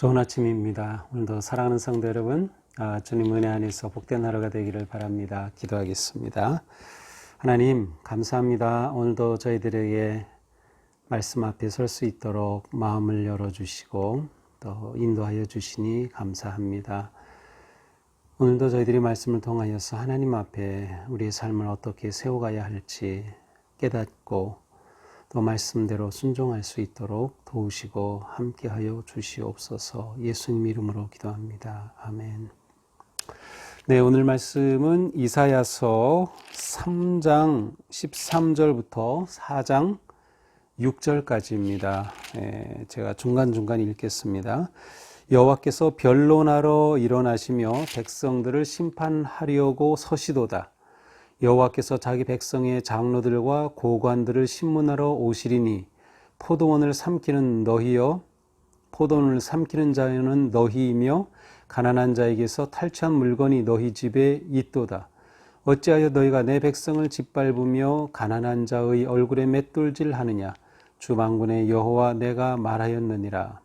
좋은 아침입니다. 오늘도 사랑하는 성도 여러분, 주님 은혜 안에서 복된 하루가 되기를 바랍니다. 기도하겠습니다. 하나님 감사합니다. 오늘도 저희들에게 말씀 앞에 설 수 있도록 마음을 열어주시고 또 인도하여 주시니 감사합니다. 오늘도 저희들이 말씀을 통하여서 하나님 앞에 우리의 삶을 어떻게 세워가야 할지 깨닫고 또 말씀대로 순종할 수 있도록 도우시고 함께하여 주시옵소서. 예수님 이름으로 기도합니다. 아멘. 네, 오늘 말씀은 이사야서 3장 13절부터 4장 6절까지입니다. 제가 중간중간 읽겠습니다. 여호와께서 변론하러 일어나시며 백성들을 심판하려고 서시도다. 여호와께서 자기 백성의 장로들과 고관들을 심문하러 오시리니 포도원을 삼키는 너희여 포도원을 삼키는 자는 너희이며 가난한 자에게서 탈취한 물건이 너희 집에 있도다. 어찌하여 너희가 내 백성을 짓밟으며 가난한 자의 얼굴에 맷돌질하느냐. 주 만군의 여호와 내가 말하였느니라.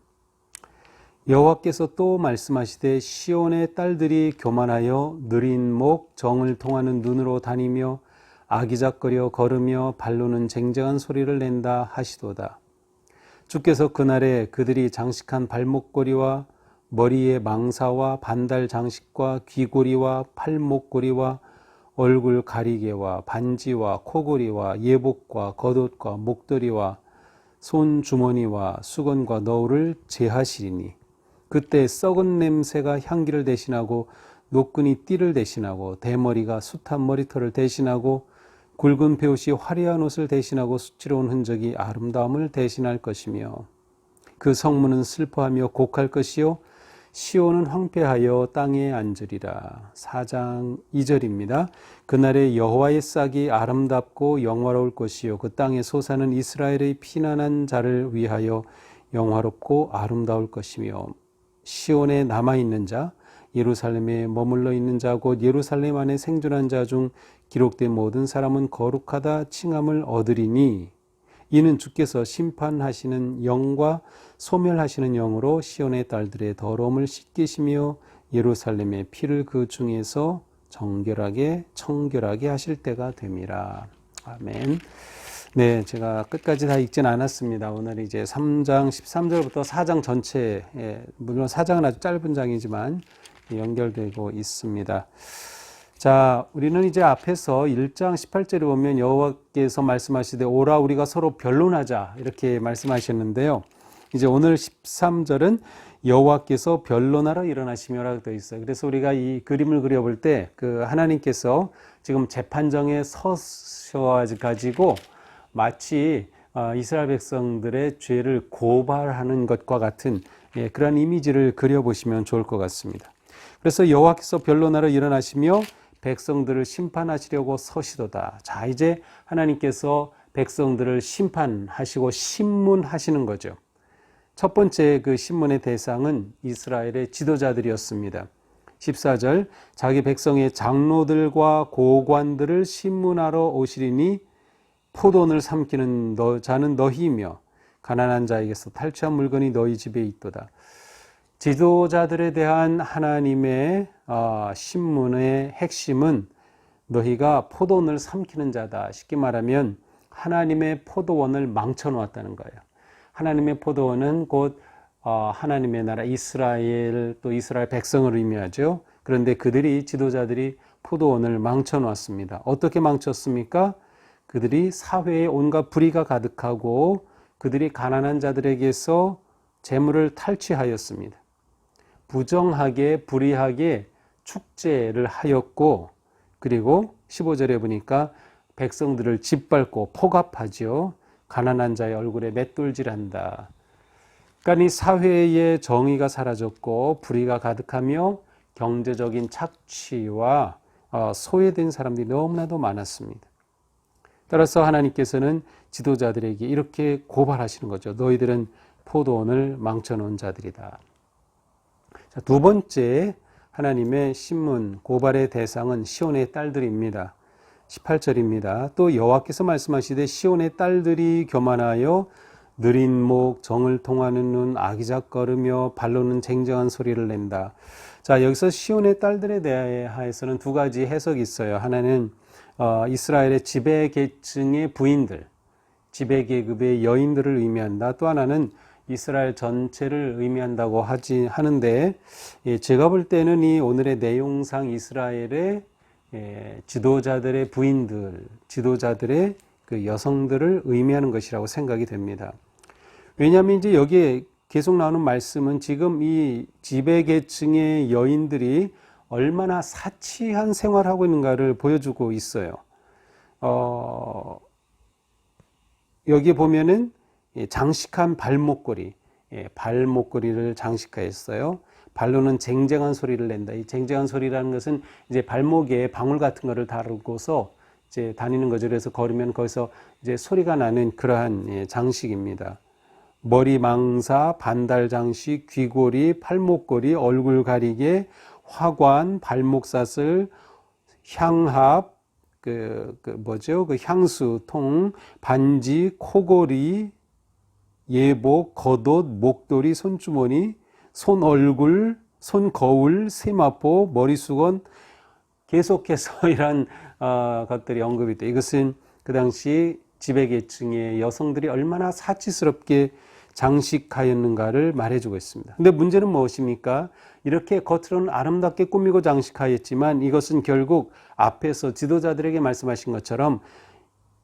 여호와께서 또 말씀하시되 시온의 딸들이 교만하여 느린 목 정을 통하는 눈으로 다니며 아기작거려 걸으며 발로는 쟁쟁한 소리를 낸다 하시도다. 주께서 그날에 그들이 장식한 발목걸이와 머리에 망사와 반달 장식과 귀고리와 팔목걸이와 얼굴 가리개와 반지와 코고리와 예복과 겉옷과 목도리와 손주머니와 수건과 너울을 제하시리니 그때 썩은 냄새가 향기를 대신하고 노끈이 띠를 대신하고 대머리가 숱한 머리털을 대신하고 굵은 베옷이 화려한 옷을 대신하고 수치로운 흔적이 아름다움을 대신할 것이며 그 성문은 슬퍼하며 곡할 것이요 시온은 황폐하여 땅에 앉으리라. 4장 2절입니다. 그날에 여호와의 싹이 아름답고 영화로울 것이요 그 땅의 소사는 이스라엘의 피난한 자를 위하여 영화롭고 아름다울 것이며 시온에 남아있는 자, 예루살렘에 머물러 있는 자, 곧 예루살렘 안에 생존한 자 중 기록된 모든 사람은 거룩하다 칭함을 얻으리니 이는 주께서 심판하시는 영과 소멸하시는 영으로 시온의 딸들의 더러움을 씻기시며 예루살렘의 피를 그 중에서 청결하게 하실 때가 됨이라. 아멘. 네, 제가 끝까지 다 읽진 않았습니다. 오늘 이제 3장 13절부터 4장 전체, 물론 4장은 아주 짧은 장이지만 연결되고 있습니다. 자, 우리는 이제 앞에서 1장 18절에 보면 여호와께서 말씀하시되 오라 우리가 서로 변론하자 이렇게 말씀하셨는데요. 이제 오늘 13절은 여호와께서 변론하러 일어나시며라고 되어 있어요. 그래서 우리가 이 그림을 그려볼 때 그 하나님께서 지금 재판정에 서셔가지고 마치 이스라엘 백성들의 죄를 고발하는 것과 같은 그런 이미지를 그려보시면 좋을 것 같습니다. 그래서 여호와께서 변론하러 일어나시며 백성들을 심판하시려고 서시도다. 자, 이제 하나님께서 백성들을 심판하시고 심문하시는 거죠. 첫 번째 그 심문의 대상은 이스라엘의 지도자들이었습니다. 14절 자기 백성의 장로들과 고관들을 심문하러 오시리니 포도원을 삼키는 자는 너희이며 가난한 자에게서 탈취한 물건이 너희 집에 있도다. 지도자들에 대한 하나님의 심문의 핵심은 너희가 포도원을 삼키는 자다. 쉽게 말하면 하나님의 포도원을 망쳐놓았다는 거예요. 하나님의 포도원은 곧 하나님의 나라 이스라엘 또 이스라엘 백성을 의미하죠. 그런데 그들이 지도자들이 포도원을 망쳐놓았습니다. 어떻게 망쳤습니까? 그들이 사회에 온갖 불의가 가득하고 그들이 가난한 자들에게서 재물을 탈취하였습니다. 부정하게 불의하게 축제를 하였고 그리고 15절에 보니까 백성들을 짓밟고 폭압하죠. 가난한 자의 얼굴에 맷돌질한다. 그러니까 이 사회의 정의가 사라졌고 불의가 가득하며 경제적인 착취와 소외된 사람들이 너무나도 많았습니다. 따라서 하나님께서는 지도자들에게 이렇게 고발하시는 거죠. 너희들은 포도원을 망쳐놓은 자들이다. 자, 두 번째 하나님의 심문 고발의 대상은 시온의 딸들입니다. 18절입니다. 또 여호와께서 말씀하시되 시온의 딸들이 교만하여 느린 목, 정을 통하는 눈, 아기작거리며 발로는 쟁쟁한 소리를 낸다. 자, 여기서 시온의 딸들에 대하여서는 두 가지 해석이 있어요. 하나는 이스라엘의 지배 계층의 부인들, 지배 계급의 여인들을 의미한다. 또 하나는 이스라엘 전체를 의미한다고 하는데, 제가 볼 때는 이 오늘의 내용상 이스라엘의 지도자들의 부인들, 지도자들의 그 여성들을 의미하는 것이라고 생각이 됩니다. 왜냐하면 이제 여기에 계속 나오는 말씀은 지금 이 지배계층의 여인들이 얼마나 사치한 생활하고 있는가를 보여주고 있어요. 여기 보면은 장식한 발목걸이, 발목걸이를 장식하였어요. 발로는 쟁쟁한 소리를 낸다. 이 쟁쟁한 소리라는 것은 이제 발목에 방울 같은 거를 다루고서 이제 다니는 거죠. 그래서 걸으면 거기서 이제 소리가 나는 그러한 장식입니다. 머리 망사, 반달 장식, 귀고리, 팔목걸이, 얼굴 가리개, 화관, 발목사슬, 향합, 그 향수통, 반지, 코고리, 예복, 겉옷, 목도리, 손주머니, 손얼굴, 손거울, 세마포, 머리수건, 계속해서 이런 것들이 언급이 돼. 이것은 그 당시 지배계층의 여성들이 얼마나 사치스럽게 장식하였는가를 말해주고 있습니다. 근데 문제는 무엇입니까? 이렇게 겉으로는 아름답게 꾸미고 장식하였지만 이것은 결국 앞에서 지도자들에게 말씀하신 것처럼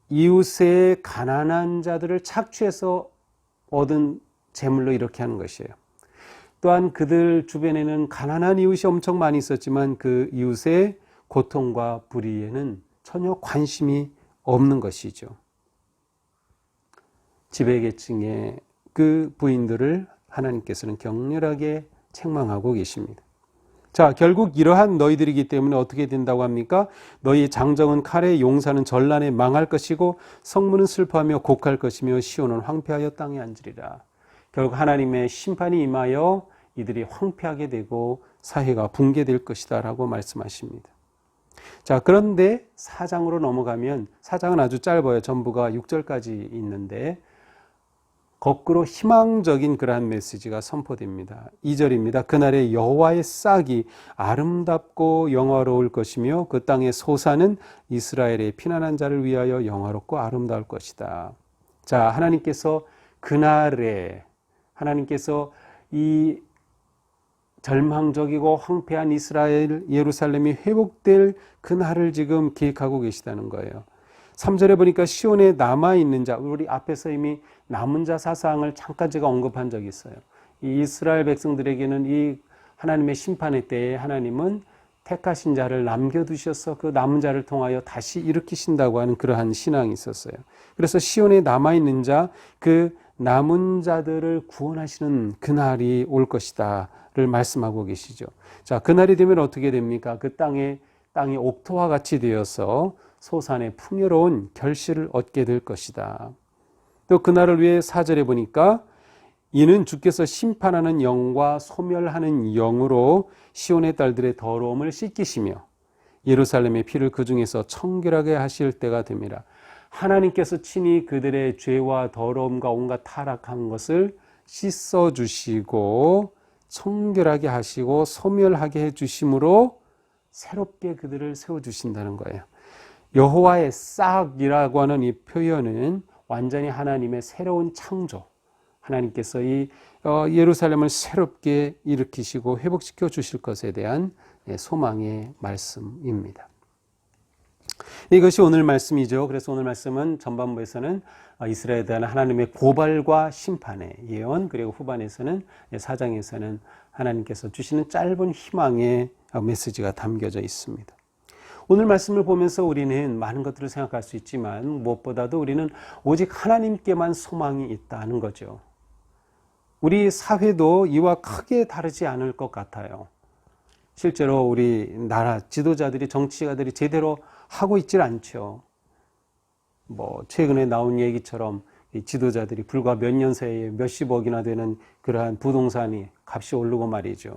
이웃의 가난한 자들을 착취해서 얻은 재물로 이렇게 하는 것이에요. 또한 그들 주변에는 가난한 이웃이 엄청 많이 있었지만 그 이웃의 고통과 불의에는 전혀 관심이 없는 것이죠. 지배계층의 그 부인들을 하나님께서는 격렬하게 책망하고 계십니다. 자, 결국 이러한 너희들이기 때문에 어떻게 된다고 합니까? 너희 장정은 칼에, 용사는 전란에 망할 것이고 성문은 슬퍼하며 곡할 것이며 시온은 황폐하여 땅에 앉으리라. 결국 하나님의 심판이 임하여 이들이 황폐하게 되고 사회가 붕괴될 것이다 라고 말씀하십니다. 자, 그런데 4장으로 넘어가면 4장은 아주 짧아요. 전부가 6절까지 있는데 거꾸로 희망적인 그러한 메시지가 선포됩니다. 2절입니다. 그날에 여호와의 싹이 아름답고 영화로울 것이며 그 땅의 소사는 이스라엘의 피난한 자를 위하여 영화롭고 아름다울 것이다. 자, 하나님께서 그날에 하나님께서 이 절망적이고 황폐한 이스라엘 예루살렘이 회복될 그날을 지금 계획하고 계시다는 거예요. 3절에 보니까 시온에 남아있는 자, 우리 앞에서 이미 남은 자 사상을 잠깐 제가 언급한 적이 있어요. 이 이스라엘 백성들에게는 이 하나님의 심판의 때에 하나님은 택하신 자를 남겨두셔서 그 남은 자를 통하여 다시 일으키신다고 하는 그러한 신앙이 있었어요. 그래서 시온에 남아있는 자, 그 남은 자들을 구원하시는 그날이 올 것이다를 말씀하고 계시죠. 자, 그날이 되면 어떻게 됩니까? 그 땅이 옥토와 같이 되어서 소산의 풍요로운 결실을 얻게 될 것이다. 또 그날을 위해 4절에 보니까 이는 주께서 심판하는 영과 소멸하는 영으로 시온의 딸들의 더러움을 씻기시며 예루살렘의 피를 그 중에서 청결하게 하실 때가 됩니다. 하나님께서 친히 그들의 죄와 더러움과 온갖 타락한 것을 씻어주시고 청결하게 하시고 소멸하게 해주심으로 새롭게 그들을 세워주신다는 거예요. 여호와의 싹이라고 하는 이 표현은 완전히 하나님의 새로운 창조, 하나님께서 이 예루살렘을 새롭게 일으키시고 회복시켜 주실 것에 대한 소망의 말씀입니다. 이것이 오늘 말씀이죠. 그래서 오늘 말씀은 전반부에서는 이스라엘에 대한 하나님의 고발과 심판의 예언, 그리고 후반에서는 4장에서는 하나님께서 주시는 짧은 희망의 메시지가 담겨져 있습니다. 오늘 말씀을 보면서 우리는 많은 것들을 생각할 수 있지만 무엇보다도 우리는 오직 하나님께만 소망이 있다는 거죠. 우리 사회도 이와 크게 다르지 않을 것 같아요. 실제로 우리 나라 지도자들이, 정치가들이 제대로 하고 있질 않죠. 최근에 나온 얘기처럼 이 지도자들이 불과 몇 년 사이에 몇십억이나 되는 그러한 부동산이 값이 오르고 말이죠.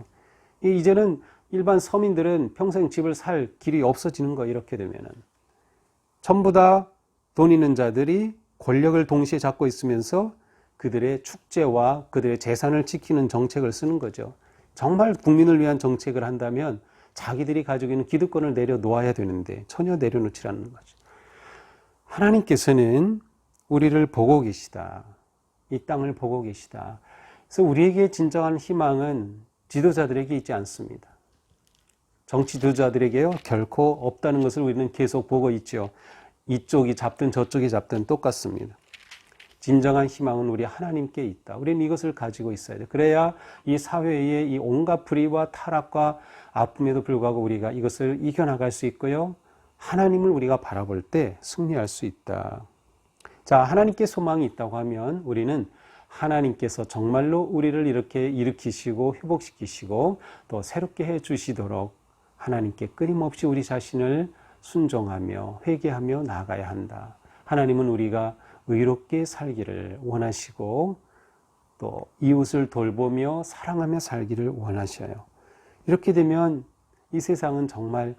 이제는 일반 서민들은 평생 집을 살 길이 없어지는 거, 이렇게 되면은. 전부 다 돈 있는 자들이 권력을 동시에 잡고 있으면서 그들의 축제와 그들의 재산을 지키는 정책을 쓰는 거죠. 정말 국민을 위한 정책을 한다면 자기들이 가지고 있는 기득권을 내려놓아야 되는데 전혀 내려놓지 않는 거죠. 하나님께서는 우리를 보고 계시다. 이 땅을 보고 계시다. 그래서 우리에게 진정한 희망은 지도자들에게 있지 않습니다. 정치 지도자들에게요 결코 없다는 것을 우리는 계속 보고 있죠. 이쪽이 잡든 저쪽이 잡든 똑같습니다. 진정한 희망은 우리 하나님께 있다. 우리는 이것을 가지고 있어야 돼. 그래야 이 사회의 이 온갖 불의와 타락과 아픔에도 불구하고 우리가 이것을 이겨나갈 수 있고요. 하나님을 우리가 바라볼 때 승리할 수 있다. 자, 하나님께 소망이 있다고 하면 우리는 하나님께서 정말로 우리를 이렇게 일으키시고 회복시키시고 또 새롭게 해 주시도록 하나님께 끊임없이 우리 자신을 순종하며 회개하며 나아가야 한다. 하나님은 우리가 의롭게 살기를 원하시고 또 이웃을 돌보며 사랑하며 살기를 원하셔요. 이렇게 되면 이 세상은 정말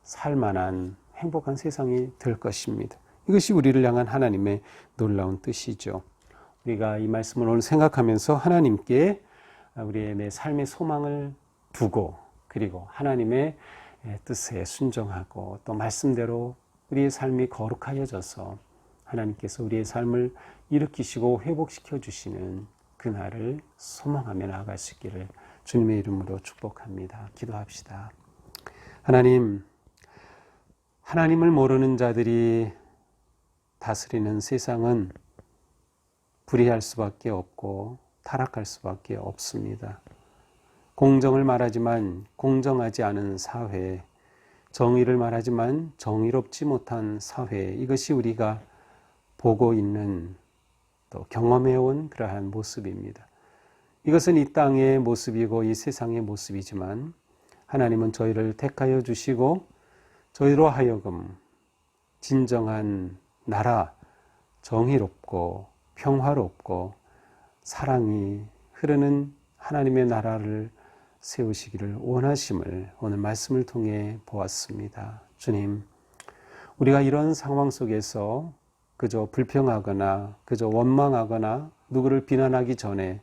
살만한 행복한 세상이 될 것입니다. 이것이 우리를 향한 하나님의 놀라운 뜻이죠. 우리가 이 말씀을 오늘 생각하면서 하나님께 우리의 내 삶의 소망을 두고 그리고 하나님의 뜻에 순종하고 또 말씀대로 우리의 삶이 거룩하여져서 하나님께서 우리의 삶을 일으키시고 회복시켜 주시는 그날을 소망하며 나아갈 수 있기를 주님의 이름으로 축복합니다. 기도합시다. 하나님, 하나님을 모르는 자들이 다스리는 세상은 불의할 수밖에 없고 타락할 수밖에 없습니다. 공정을 말하지만 공정하지 않은 사회, 정의를 말하지만 정의롭지 못한 사회, 이것이 우리가 보고 있는 또 경험해온 그러한 모습입니다. 이것은 이 땅의 모습이고 이 세상의 모습이지만 하나님은 저희를 택하여 주시고 저희로 하여금 진정한 나라, 정의롭고 평화롭고 사랑이 흐르는 하나님의 나라를 세우시기를 원하심을 오늘 말씀을 통해 보았습니다. 주님, 우리가 이런 상황 속에서 그저 불평하거나 그저 원망하거나 누구를 비난하기 전에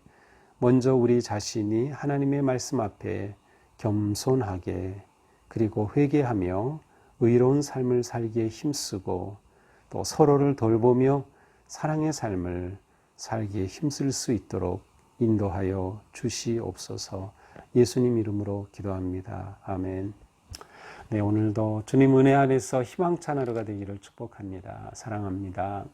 먼저 우리 자신이 하나님의 말씀 앞에 겸손하게 그리고 회개하며 의로운 삶을 살기에 힘쓰고 또 서로를 돌보며 사랑의 삶을 살기에 힘쓸 수 있도록 인도하여 주시옵소서. 예수님 이름으로 기도합니다. 아멘. 네, 오늘도 주님 은혜 안에서 희망찬 하루가 되기를 축복합니다. 사랑합니다.